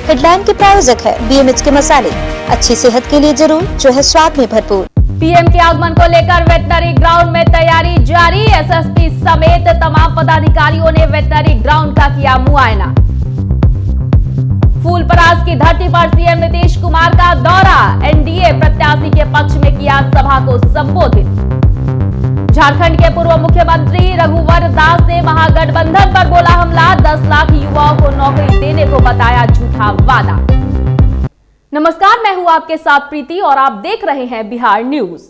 Headline के प्रायोजक है BMH के मसाले, अच्छी सेहत के लिए जरूर, जो है स्वाद में भरपूर। पीएम के आगमन को लेकर वेटनरी ग्राउंड में तैयारी जारी। एसएसपी समेत तमाम पदाधिकारियों ने वेटनरी ग्राउंड का किया मुआयना। फूलपरास की धरती पर सीएम नीतीश कुमार का दौरा, एनडीए प्रत्याशी के पक्ष में किया सभा को संबोधित। झारखंड के पूर्व मुख्यमंत्री रघुवर दास ने महागठबंधन पर बोला हमला, 10 लाख युवाओं को नौकरी देने को बताया झूठा वादा। नमस्कार, मैं हूं आपके साथ प्रीति और आप देख रहे हैं बिहार न्यूज।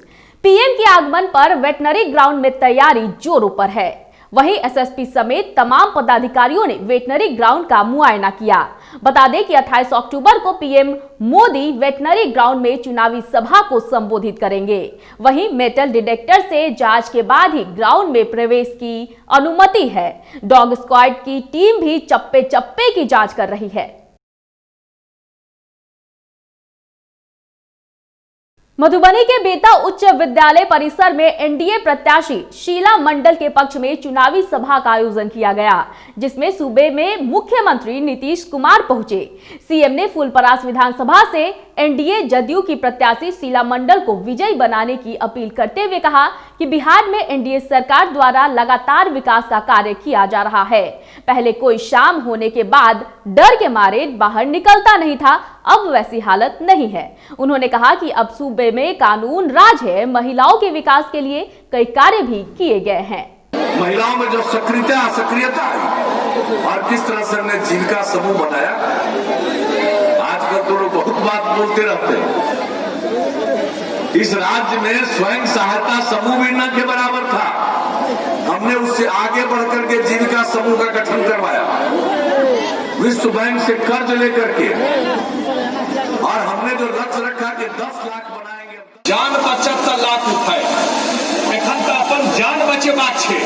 पीएम के आगमन पर वेटनरी ग्राउंड में तैयारी जोरों पर है। वहीं एसएसपी समेत तमाम पदाधिकारियों ने वेटनरी ग्राउंड का मुआयना किया। बता दें कि 28 अक्टूबर को पीएम मोदी वेटनरी ग्राउंड में चुनावी सभा को संबोधित करेंगे। वहीं मेटल डिटेक्टर से जांच के बाद ही ग्राउंड में प्रवेश की अनुमति है। डॉग स्क्वाड की टीम भी चप्पे चप्पे की जांच कर रही है। मधुबनी के बेता उच्च विद्यालय परिसर में एनडीए प्रत्याशी शीला मंडल के पक्ष में चुनावी सभा का आयोजन किया गया, जिसमें सूबे में मुख्यमंत्री नीतीश कुमार पहुंचे। सीएम ने फूलपरास विधानसभा से एनडीए जदयू की प्रत्याशी शीला मंडल को विजयी बनाने की अपील करते हुए कहा कि बिहार में एनडीए सरकार द्वारा लगातार विकास का कार्य किया जा रहा है। पहले कोई शाम होने के बाद डर के मारे बाहर निकलता नहीं था, अब वैसी हालत नहीं है। उन्होंने कहा कि अब सूबे में कानून राज है, महिलाओं के विकास के लिए कई कार्य भी किए गए हैं। महिलाओं में जो सक्रियता आई और किस तरह से हमने जीविका समूह बनाया। आजकल तो लोग बहुत बात बोलते रहते हैं। इस राज्य में स्वयं सहायता समूह भी न के बराबर था। हमने उससे आगे बढ़कर के जीविका समूह का गठन करवाया, विश्व बैंक से कर्ज लेकर के, और हमने जो लक्ष्य रखा कि 10 लाख बनाएंगे। जान 75 लाख उठाए, एखन तो अपन जान बचेबाक छै,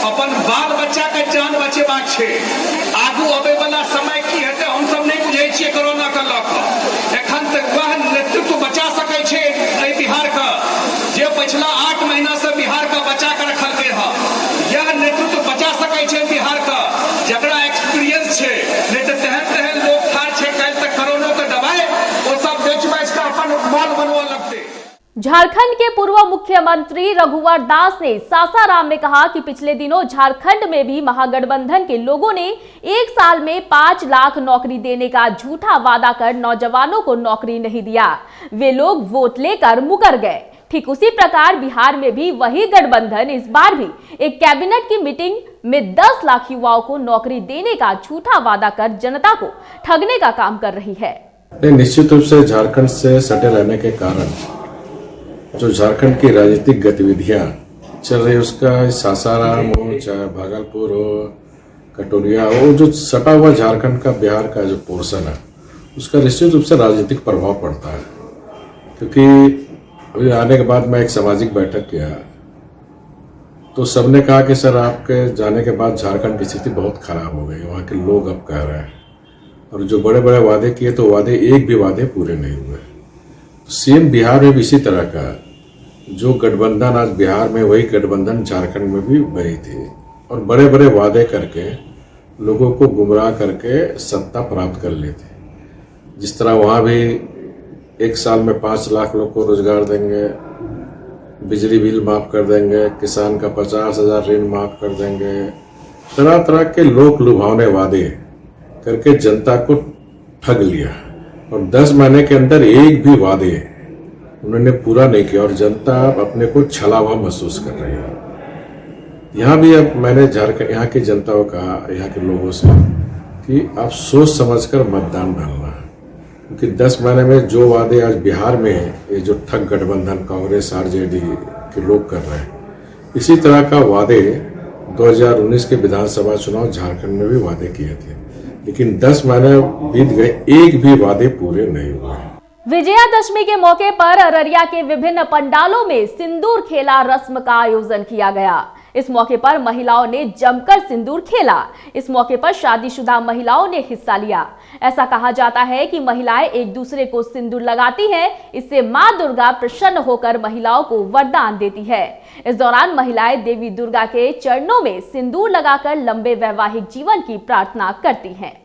अपन बाल बच्चा के जान बचेबाक छै। आगू अबै वाला समय की हेतै हम सब नहीं बुझै छियै। कोरोना के लऽ कऽ एखन तक वह नेतृत्व बचा सकै छै एहि बिहार का, जे पिछला 8 महीना से बिहार का बचा कर रखलकै है। यह नेतृत्व बचा सकै छै बिहार का, जकरा एक्सपीरियंस छै। नहीं तो तहत तहत लोग ठार छै काल्हि तक कोरोना के दवाई वो सब बेच बेच का अपन माल बनवा लगते। झारखंड के पूर्व मुख्यमंत्री रघुवर दास ने सासाराम में कहा कि पिछले दिनों झारखंड में भी महागठबंधन के लोगों ने 1 साल में 5 लाख नौकरी देने का झूठा वादा कर नौजवानों को नौकरी नहीं दिया। वे लोग वोट लेकर मुकर गए। ठीक उसी प्रकार बिहार में भी वही गठबंधन इस बार भी एक कैबिनेट की मीटिंग में 10 लाख युवाओं को नौकरी देने का झूठा वादा कर जनता को ठगने का काम कर रही है। निश्चित रूप से झारखंड से सटे रहने के कारण जो झारखंड की राजनीतिक गतिविधियां चल रही, उसका सासाराम हो चाहे भागलपुर हो, कटोरिया हो, जो सटा हुआ झारखंड का बिहार का जो पोर्शन है, उसका निश्चित रूप से राजनीतिक प्रभाव पड़ता है। क्योंकि अभी आने के बाद मैं एक सामाजिक बैठक किया तो सबने कहा कि सर आपके जाने के बाद झारखंड की स्थिति बहुत खराब हो गई, वहाँ के लोग अब कह रहे हैं। और जो बड़े बड़े वादे किए तो वादे एक भी वादे पूरे नहीं हुए। सीएम बिहार में भी इसी तरह का जो गठबंधन आज बिहार में, वही गठबंधन झारखंड में भी बनी थी और बड़े बड़े वादे करके लोगों को गुमराह करके सत्ता प्राप्त कर ली थी। जिस तरह वहाँ भी 1 साल में 5 लाख लोग को रोजगार देंगे, बिजली बिल माफ कर देंगे, किसान का 50,000 ऋण माफ कर देंगे, तरह तरह के लोक लुभावने वादे करके जनता को ठग लिया और 10 महीने के अंदर एक भी वादे उन्होंने पूरा नहीं किया और जनता अपने को छला हुआ महसूस कर रही है। यहाँ भी अब मैंने झारखंड यहाँ की जनता को कहा, यहाँ के लोगों से, कि आप सोच समझकर मतदान डालना, क्योंकि 10 महीने में जो वादे आज बिहार में ये जो ठग गठबंधन कांग्रेस आरजेडी के लोग कर रहे हैं, इसी तरह का वादे 2019 के विधानसभा चुनाव झारखंड में भी वादे किए थे, लेकिन 10 महीने बीत गए, एक भी वादे पूरे नहीं हुए। विजयादशमी के मौके पर अररिया के विभिन्न पंडालों में सिंदूर खेला रस्म का आयोजन किया गया। इस मौके पर महिलाओं ने जमकर सिंदूर खेला। इस मौके पर शादीशुदा महिलाओं ने हिस्सा लिया। ऐसा कहा जाता है कि महिलाएं एक दूसरे को सिंदूर लगाती हैं, इससे मां दुर्गा प्रसन्न होकर महिलाओं को वरदान देती है। इस दौरान महिलाएं देवी दुर्गा के चरणों में सिंदूर लगाकर लंबे वैवाहिक जीवन की प्रार्थना करती हैं।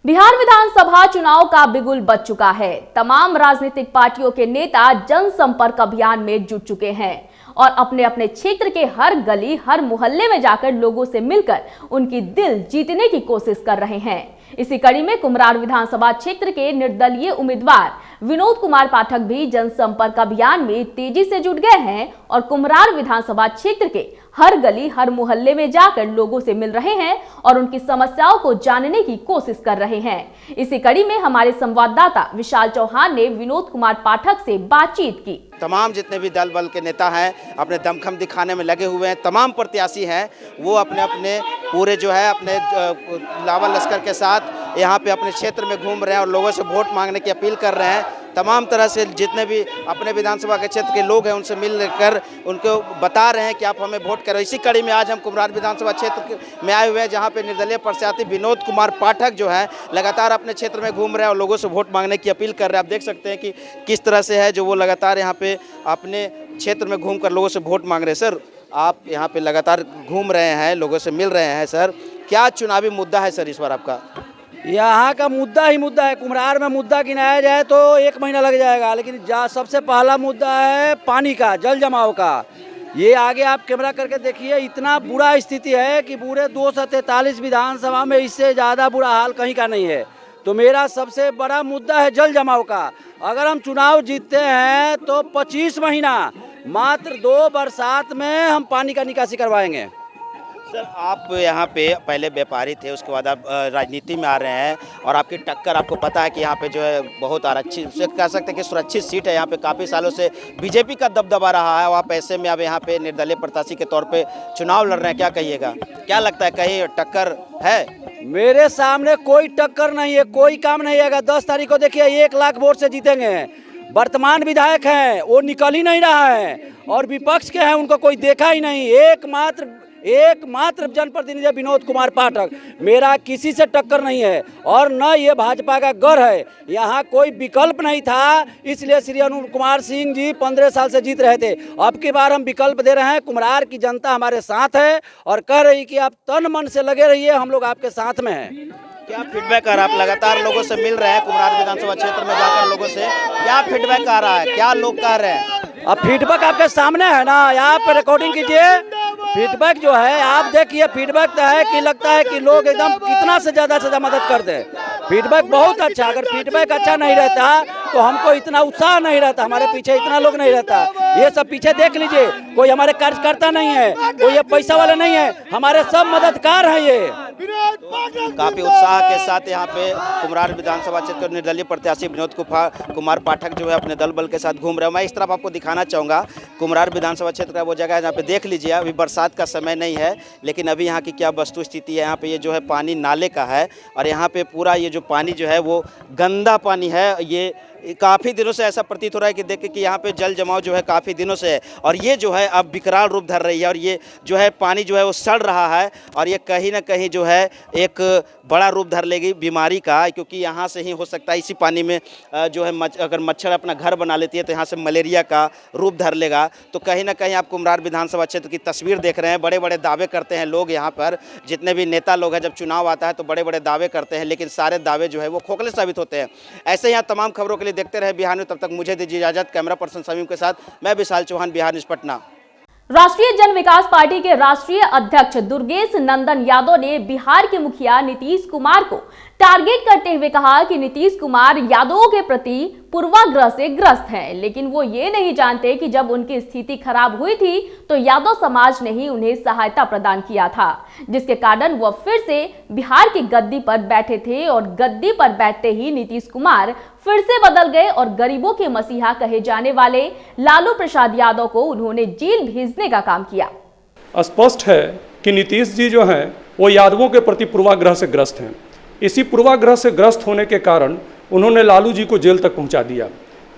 बिहार विधानसभा चुनाव का बिगुल बज चुका है। तमाम राजनीतिक पार्टियों के नेता जनसंपर्क अभियान में जुट चुके हैं और अपने अपने क्षेत्र के हर गली हर मोहल्ले में जाकर लोगों से मिलकर उनकी दिल जीतने की कोशिश कर रहे हैं। इसी कड़ी में कुम्हरार विधानसभा क्षेत्र के निर्दलीय उम्मीदवार विनोद कुमार पाठक भी जनसंपर्क अभियान में तेजी से जुट गए हैं और कुम्हरार विधानसभा क्षेत्र के हर गली हर मोहल्ले में जाकर लोगों से मिल रहे हैं और उनकी समस्याओं को जानने की कोशिश कर रहे हैं। इसी कड़ी में हमारे संवाददाता विशाल चौहान ने विनोद कुमार पाठक से बातचीत की। तमाम जितने भी दल बल के नेता हैं अपने दमखम दिखाने में लगे हुए हैं। तमाम प्रत्याशी हैं वो अपने अपने पूरे जो है अपने लावा लश्कर के साथ यहाँ पे अपने क्षेत्र में घूम रहे हैं और लोगों से वोट मांगने की अपील कर रहे हैं। तमाम तरह से जितने भी अपने विधानसभा के क्षेत्र के लोग हैं उनसे मिलकर उनको बता रहे हैं कि आप हमें वोट करो। इसी कड़ी में आज हम कुम्हरार विधानसभा क्षेत्र में आए हुए हैं जहाँ पे निर्दलीय प्रत्याशी विनोद कुमार पाठक जो है लगातार अपने क्षेत्र में घूम रहे हैं और लोगों से वोट मांगने की अपील कर रहे हैं। आप देख सकते हैं कि किस तरह से है जो वो लगातार यहाँ पे अपने क्षेत्र में घूम कर लोगों से वोट मांग रहे हैं। सर, आप यहाँ पे लगातार घूम रहे हैं, लोगों से मिल रहे हैं। सर, क्या चुनावी मुद्दा है सर इस बार आपका? यहाँ का मुद्दा ही मुद्दा है। कुम्हरार में मुद्दा गिनाया जाए तो 1 महीना लग जाएगा, लेकिन सबसे पहला मुद्दा है पानी का, जल जमाव का। ये आगे आप कैमरा करके देखिए, इतना बुरा स्थिति है कि पूरे 243 विधानसभा में इससे ज़्यादा बुरा हाल कहीं का नहीं है। तो मेरा सबसे बड़ा मुद्दा है जल जमाव का। अगर हम चुनाव जीतते हैं तो 25 महीना मात्र 2 बरसात में हम पानी का निकासी करवाएंगे। सर, आप यहाँ पे पहले व्यापारी थे, उसके बाद आप राजनीति में आ रहे हैं और आपकी टक्कर आपको पता है कि यहाँ पे जो है बहुत आरक्षित कह सकते हैं कि सुरक्षित सीट है। यहाँ पे काफ़ी सालों से बीजेपी का दबदबा रहा है और आप ऐसे में अब यहाँ पे निर्दलीय प्रत्याशी के तौर पे चुनाव लड़ रहे हैं। क्या कहिएगा, क्या लगता है कहीं टक्कर है? मेरे सामने कोई टक्कर नहीं है, कोई काम नहीं है। 10 तारीख को देखिए 1 लाख वोट से जीतेंगे। वर्तमान विधायक हैं वो निकल ही नहीं रहा है और विपक्ष के हैं उनको कोई देखा ही नहीं। एकमात्र जनप्रतिनिधि विनोद कुमार पाठक। मेरा किसी से टक्कर नहीं है और न ये भाजपा का गढ़ है। यहाँ कोई विकल्प नहीं था, इसलिए श्री अरुण कुमार सिंह जी 15 साल से जीत रहे थे। अब की बार हम विकल्प दे रहे हैं। कुम्हरार की जनता हमारे साथ है और कह रही कि आप तन मन से लगे रहिए, हम लोग आपके साथ में हैं। क्या फीडबैक आ रहा है? आप लगातार लोगों से मिल रहे हैं कुम्हरार विधानसभा क्षेत्र में जाकर लोगों से, क्या फीडबैक आ रहा है, क्या लोग कह रहे हैं? अब फीडबैक आपके सामने है ना, आप रिकॉर्डिंग कीजिए। फीडबैक जो है आप देखिए, फीडबैक तो है कि लगता है कि लोग एकदम कितना से ज़्यादा मदद करते हैं। फीडबैक बहुत अच्छा। अगर फीडबैक अच्छा नहीं रहता तो हमको इतना उत्साह नहीं रहता, हमारे पीछे इतना लोग नहीं रहता। ये सब पीछे देख लीजिए, कोई हमारे कार्यकर्ता नहीं है, कोई ये पैसा वाले नहीं है, हमारे सब मददगार हैं। ये काफी उत्साह के साथ यहाँ पे कुम्हरार विधानसभा क्षेत्र के निर्दलीय प्रत्याशी विनोद कुमार पाठक जो है अपने दल बल के साथ घूम रहे हैं। मैं इस तरफ आपको दिखाना चाहूँगा कुम्हरार विधानसभा क्षेत्र का वो जगह है जहाँ पे देख लीजिए, अभी बरसात का समय नहीं है लेकिन अभी यहाँ की क्या वस्तु स्थिति है। यहाँ पे ये जो है पानी नाले का है और यहाँ पे पूरा ये जो पानी जो है वो गंदा पानी है। ये काफ़ी दिनों से ऐसा प्रतीत हो रहा है कि देखिए कि यहाँ पे जल जमाव जो है काफ़ी दिनों से है और ये जो है अब विकराल रूप धर रही है और ये जो है पानी जो है वो सड़ रहा है और ये कहीं ना कहीं जो है एक बड़ा रूप धर लेगी बीमारी का, क्योंकि यहाँ से ही हो सकता है इसी पानी में जो है अगर मच्छर अपना घर बना लेती है तो यहाँ से मलेरिया का रूप धर लेगा। तो कहीं ना कहीं आप कुम्हरार विधानसभा क्षेत्र की तस्वीर देख रहे हैं। बड़े बड़े दावे करते हैं लोग यहाँ पर, जितने भी नेता लोग हैं जब चुनाव आता है तो बड़े बड़े दावे करते हैं लेकिन सारे दावे जो है वो खोखले साबित होते हैं। ऐसे यहाँ तमाम खबरों के लिए देखते रहे बिहार न्यूज़। तब तक मुझे दीजिए इजाजत। कैमरा पर्सन समीम के साथ मैं विशाल चौहान, बिहार न्यूज़, पटना। राष्ट्रीय जन विकास पार्टी के राष्ट्रीय अध्यक्ष दुर्गेश नंदन यादव ने बिहार के मुखिया नीतीश कुमार को टारगेट करते हुए कहा कि नीतीश कुमार यादवों के प्रति पूर्वाग्रह से ग्रस्त हैं, लेकिन वो ये नहीं जानते कि जब उनकी स्थिति खराब हुई थी तो यादव समाज ने ही उन्हें सहायता प्रदान किया था, जिसके कारण वह फिर से बिहार की गद्दी पर बैठे थे और गद्दी पर बैठते ही नीतीश कुमार फिर से बदल गए और गरीबों के मसीहा कहे जाने वाले लालू प्रसाद यादव को उन्होंने जेल भेजने का काम किया। स्पष्ट है कि नीतीश जी जो हैं वो यादवों के प्रति पूर्वाग्रह से ग्रस्त हैं। इसी पूर्वाग्रह से ग्रस्त होने के कारण उन्होंने लालू जी को जेल तक पहुंचा दिया।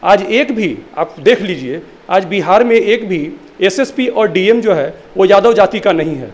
आज एक भी आप देख लीजिए, आज बिहार में एक भी एसएसपी और डीएम जो है वो यादव जाति का नहीं है।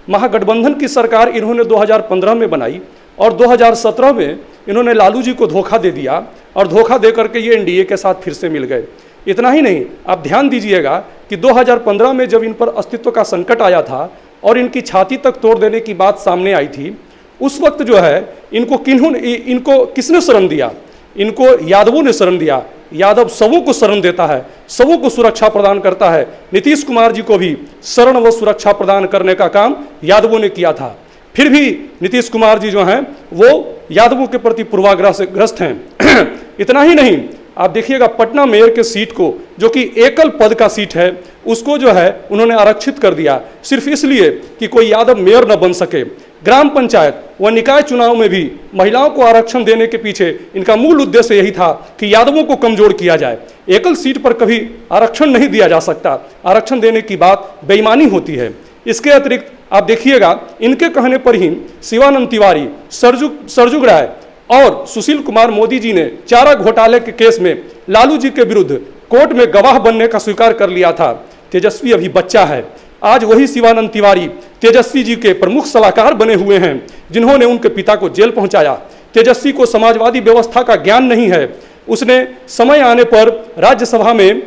महागठबंधन की सरकार इन्होंने 2015 में बनाई और 2017 में इन्होंने लालू जी को धोखा दे दिया और धोखा दे करके ये एनडीए के साथ फिर से मिल गए। इतना ही नहीं, आप ध्यान दीजिएगा कि 2015 में जब इन पर अस्तित्व का संकट आया था और इनकी छाती तक तोड़ देने की बात सामने आई थी, उस वक्त जो है इनको किसने शरण दिया? इनको यादवों ने शरण दिया। यादव सबों को शरण देता है, सबों को सुरक्षा प्रदान करता है। नीतीश कुमार जी को भी शरण व सुरक्षा प्रदान करने का काम यादवों ने किया था। फिर भी नीतीश कुमार जी जो हैं वो यादवों के प्रति पूर्वाग्रह से ग्रस्त हैं। इतना ही नहीं, आप देखिएगा पटना मेयर के सीट को, जो कि एकल पद का सीट है, उसको जो है उन्होंने आरक्षित कर दिया, सिर्फ इसलिए कि कोई यादव मेयर न बन सके। ग्राम पंचायत व निकाय चुनाव में भी महिलाओं को आरक्षण देने के पीछे इनका मूल उद्देश्य यही था कि यादवों को कमजोर किया जाए। एकल सीट पर कभी आरक्षण नहीं दिया जा सकता, आरक्षण देने की बात बेईमानी होती है। इसके अतिरिक्त आप देखिएगा, इनके कहने पर ही शिवानंद तिवारी, सरजुग राय और सुशील कुमार मोदी जी ने चारा घोटाले के केस में लालू जी के विरुद्ध कोर्ट में गवाह बनने का स्वीकार कर लिया था। तेजस्वी अभी बच्चा है। आज वही शिवानंद तिवारी तेजस्वी जी के प्रमुख सलाहकार बने हुए हैं, जिन्होंने उनके पिता को जेल पहुंचाया। तेजस्वी को समाजवादी व्यवस्था का ज्ञान नहीं है। उसने समय आने पर राज्यसभा में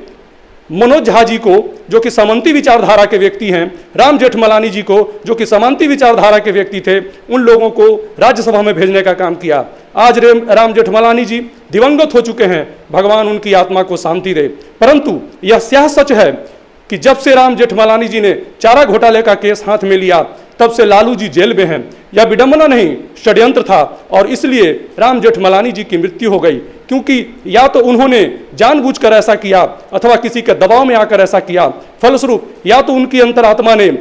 मनोज झा जी को, जो कि सामंती विचारधारा के व्यक्ति हैं, राम जेठमलानी जी को, जो कि सामंती विचारधारा के व्यक्ति थे, उन लोगों को राज्यसभा में भेजने का काम किया। आज राम जेठमलानी जी दिवंगत हो चुके हैं, भगवान उनकी आत्मा को शांति दे। परंतु यह स्याह सच है कि जब से राम जेठमलानी जी ने चारा घोटाले का केस हाथ में लिया, तब से लालू जी जेल में हैं। यह विडंबना नहीं, षड्यंत्र था, और इसलिए राम जेठमलानी जी की मृत्यु हो गई, क्योंकि या तो उन्होंने जानबूझकर ऐसा किया अथवा किसी के दबाव में आकर ऐसा किया। फलस्वरूप या तो उनकी अंतरात्मा ने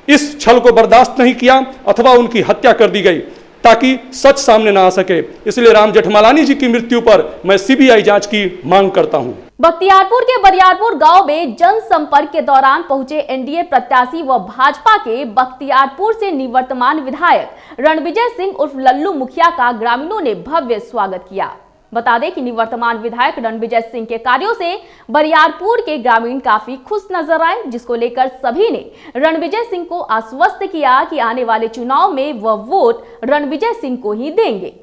इस छल को बर्दाश्त नहीं किया अथवा उनकी हत्या कर दी गई, ताकि सच सामने ना आ सके। इसलिए राम जेठमलानी जी की मृत्यु पर मैं सीबीआई जांच की मांग करता हूं। बख्तियारपुर के बरियारपुर गांव में जनसंपर्क के दौरान पहुंचे एनडीए प्रत्याशी व भाजपा के बख्तियारपुर से निवर्तमान विधायक रणविजय सिंह उर्फ लल्लू मुखिया का ग्रामीणों ने भव्य स्वागत किया। बता दें कि निवर्तमान विधायक रणविजय सिंह के कार्यों से बरियारपुर के ग्रामीण काफी खुश नजर आए, जिसको लेकर सभी ने रणविजय सिंह को आश्वस्त किया कि आने वाले चुनाव में वह वोट रणविजय सिंह को ही देंगे।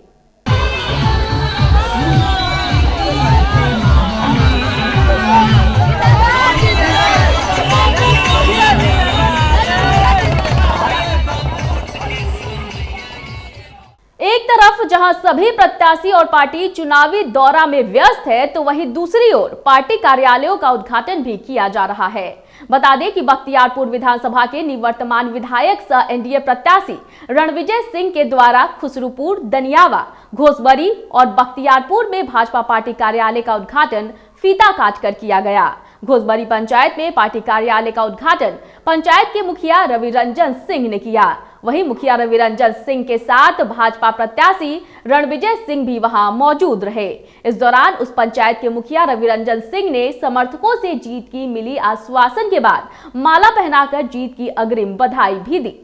एक तरफ जहां सभी प्रत्याशी और पार्टी चुनावी दौरा में व्यस्त है, तो वहीं दूसरी ओर पार्टी कार्यालयों का उद्घाटन भी किया जा रहा है। बता दें कि बख्तियारपुर विधानसभा के निवर्तमान विधायक सह एनडीए प्रत्याशी रणविजय सिंह के द्वारा खुसरूपुर, दनियावा, घोसबरी और बख्तियारपुर में भाजपा पार्टी कार्यालय का उद्घाटन फीता काटकर किया गया। घोसबरी पंचायत में पार्टी कार्यालय का उद्घाटन पंचायत के मुखिया रवि रंजन सिंह ने किया। वहीं मुखिया रवि रंजन सिंह के साथ भाजपा प्रत्याशी रणविजय सिंह भी वहां मौजूद रहे। इस दौरान उस पंचायत के मुखिया रवि रंजन सिंह ने समर्थकों से जीत की मिली आश्वासन के बाद माला पहनाकर जीत की अग्रिम बधाई भी दी।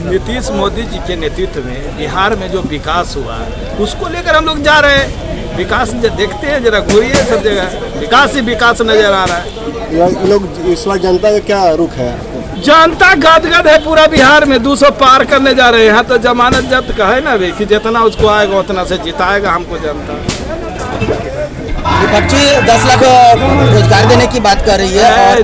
नीतीश मोदी जी के नेतृत्व में बिहार में जो विकास हुआ है उसको लेकर हम लोग जा रहे हैं। विकास देखते हैं, जरा घूरिए सब जगह विकास ही विकास नजर आ रहा है। लोग इस बार जनता का क्या रुख है? जनता गदगद है पूरा बिहार में। 200 पार करने जा रहे हैं, तो जमानत जब्त का है ना भाई, कि जितना उसको आएगा उतना से जिताएगा हमको जनता। विपक्षी 10 लाख रोजगार देने की बात कर रही है।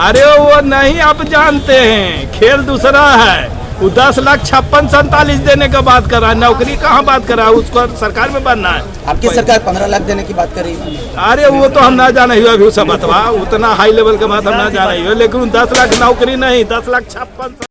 अरे वो नहीं, आप जानते हैं खेल दूसरा है। वो 10,56,47 देने का बात कर रहा है, नौकरी कहाँ बात कर रहा है? उसको सरकार में बनना है। आपकी सरकार 15 लाख देने की बात कर रही है। अरे वो तो हम ना जाने हुआ अभी सब बतवा, उतना हाई लेवल का बात हम ना जाने हुआ, लेकिन 10 लाख नौकरी नहीं, 10,56,000।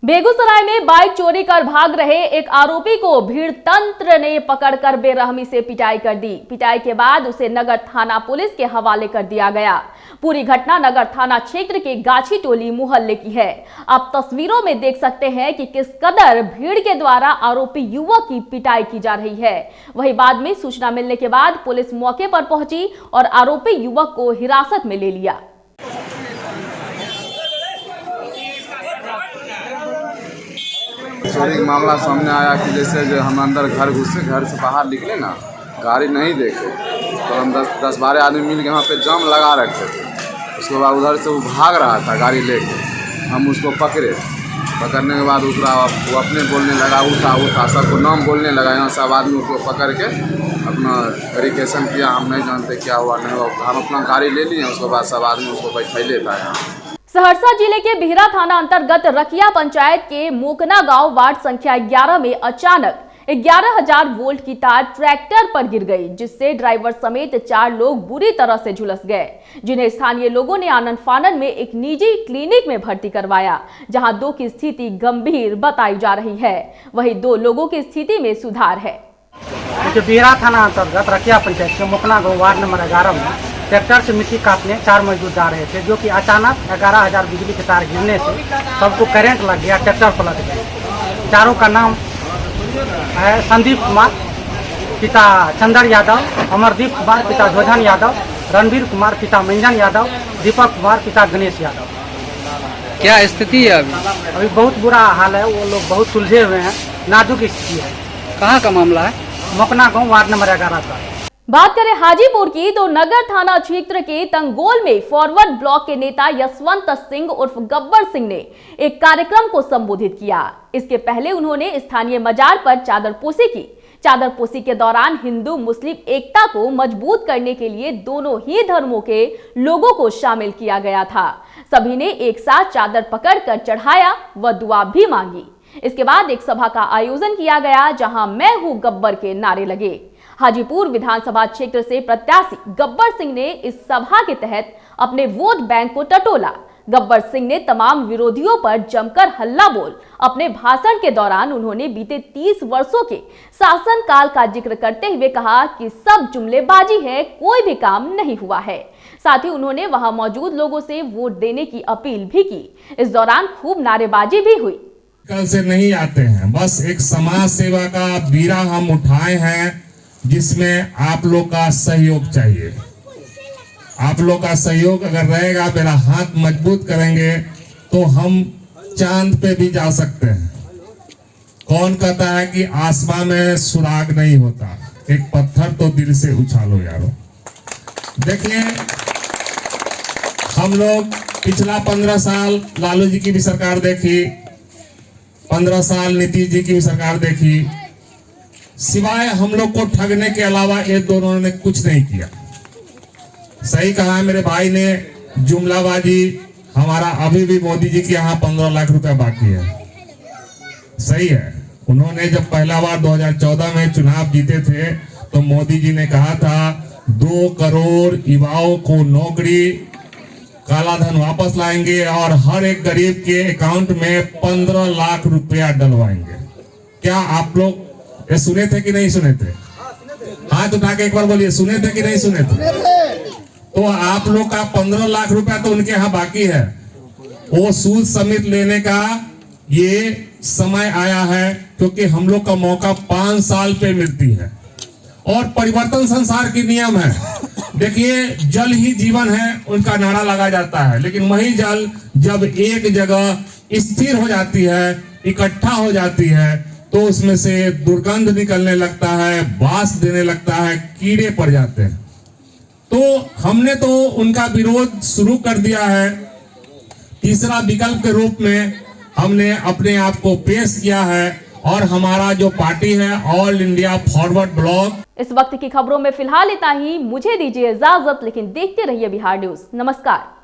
बेगूसराय में बाइक चोरी कर भाग रहे एक आरोपी को भीड़ तंत्र ने पकड़कर बेरहमी से पिटाई कर दी। पिटाई के बाद उसे नगर थाना पुलिस के हवाले कर दिया गया। पूरी घटना नगर थाना क्षेत्र के गाछी टोली मोहल्ले की है। आप तस्वीरों में देख सकते हैं कि किस कदर भीड़ के द्वारा आरोपी युवक की पिटाई की जा रही है। वहीं बाद में सूचना मिलने के बाद पुलिस मौके पर पहुंची और आरोपी युवक को हिरासत में ले लिया। चोरी का मामला सामने आया कि जैसे जो हम अंदर घर घुसे, घर से बाहर निकले ना, गाड़ी नहीं देखे तो हम 10-12 आदमी मिल के वहाँ पे जाम लगा रखे थे। उसके बाद उधर से वो भाग रहा था गाड़ी लेके, हम उसको पकड़े। पकड़ने के बाद दूसरा वो अपने बोलने लगा, उठा सबको नाम बोलने लगा। यहाँ सब आदमी उसको पकड़ के अपना वेरिफिकेशन किया। हम नहीं जानते क्या हुआ नहीं हुआ, हम अपना गाड़ी ले लिए। उसके बाद सब आदमी उसको बैठैले था यहाँ। सहरसा जिले के बिहरा थाना अंतर्गत रकिया पंचायत के मोकना गांव वार्ड संख्या 11 में अचानक 11,000 वोल्ट की तार ट्रैक्टर पर गिर गई, जिससे ड्राइवर समेत 4 लोग बुरी तरह से झुलस गए, जिन्हें स्थानीय लोगों ने आनन फानन में एक निजी क्लिनिक में भर्ती करवाया, जहां 2 की स्थिति गंभीर बताई जा रही है। वहीं 2 लोगों की स्थिति में सुधार है। बिहरा थाना अंतर्गत रकिया पंचायत के मोकना गांव वार्ड नंबर 11 में ट्रैक्टर से मिट्टी काटने 4 मजदूर जा रहे थे, जो कि अचानक 11,000 बिजली के तार गिरने से सबको करंट लग गया, ट्रैक्टर पलट गया। चारों का नाम है संदीप कुमार पिता चंदर यादव, अमरदीप कुमार पिता ध्वजन यादव, रणवीर कुमार पिता मंजन यादव, दीपक कुमार पिता गणेश यादव। क्या स्थिति है अभी बहुत बुरा हाल है, वो लोग बहुत सुलझे हुए हैं, नाजुक स्थिति है। कहाँ का मामला है? मोकना गांव वार्ड नंबर 11 का। बात करें हाजीपुर की, तो नगर थाना क्षेत्र के तंगोल में फॉरवर्ड ब्लॉक के नेता यशवंत सिंह उर्फ गब्बर सिंह ने एक कार्यक्रम को संबोधित किया। इसके पहले उन्होंने स्थानीय मजार पर चादरपोशी की। चादरपोशी के दौरान हिंदू मुस्लिम एकता को मजबूत करने के लिए दोनों ही धर्मों के लोगों को शामिल किया गया था। सभी ने एक साथ चादर पकड़कर चढ़ाया व दुआ भी मांगी। इसके बाद एक सभा का आयोजन किया गया, जहां मैं हूं गब्बर के नारे लगे। हाजीपुर विधानसभा क्षेत्र से प्रत्याशी गब्बर सिंह ने इस सभा के तहत अपने वोट बैंक को टटोला। गब्बर सिंह ने तमाम विरोधियों पर जमकर हल्ला बोल अपने भाषण के दौरान उन्होंने बीते 30 वर्षों के शासनकाल का जिक्र करते हुए कहा कि सब जुमलेबाजी है, कोई भी काम नहीं हुआ है। साथ ही उन्होंने वहां मौजूद लोगों से वोट देने की अपील भी की। इस दौरान खूब नारेबाजी भी हुई। कल से नहीं आते हैं, बस एक समाज सेवा का बीड़ा हम उठाए हैं, जिसमें आप लोग का सहयोग चाहिए। आप लोग का सहयोग अगर रहेगा, मेरा हाथ मजबूत करेंगे तो हम चांद पे भी जा सकते हैं। कौन कहता है कि आसमान में सुराग नहीं होता? एक पत्थर तो दिल से उछालो यारो। देखिए, हम लोग पिछला 15 साल लालू जी की भी सरकार देखी, 15 साल नीतीश जी की भी सरकार देखी। सिवाय हम लोग को ठगने के अलावा ये दोनों ने कुछ नहीं किया। सही कहा मेरे भाई ने, जुमलाबाजी हमारा अभी भी मोदी जी के यहाँ 15 लाख रुपया बाकी है। सही है, उन्होंने जब पहला बार 2014 में चुनाव जीते थे तो मोदी जी ने कहा था 2 करोड़ युवाओं को नौकरी, काला धन वापस लाएंगे और हर एक गरीब के अकाउंट में 15 लाख रुपया डलवाएंगे। क्या आप लोग ये सुने थे कि नहीं सुने थे? हाथ उठा के एक बार बोलिए, सुने थे कि नहीं सुने थे? तो आप लोग का 15 लाख रुपया तो उनके यहाँ बाकी है। वो सूद समेत लेने का ये समय आया है, क्योंकि हम लोग का मौका 5 साल पे मिलती है और परिवर्तन संसार की नियम है। देखिए, जल ही जीवन है, उनका नारा लगा जाता है, लेकिन वही जल जब एक जगह स्थिर हो जाती है, इकट्ठा हो जाती है, तो उसमें से दुर्गंध निकलने लगता है, बास देने लगता है, कीड़े पड़ जाते हैं। तो हमने तो उनका विरोध शुरू कर दिया है। तीसरा विकल्प के रूप में हमने अपने आप को पेश किया है और हमारा जो पार्टी है ऑल इंडिया फॉरवर्ड ब्लॉक। इस वक्त की खबरों में फिलहाल इतना ही। मुझे दीजिए इजाजत, लेकिन देखते रहिए बिहार न्यूज। नमस्कार।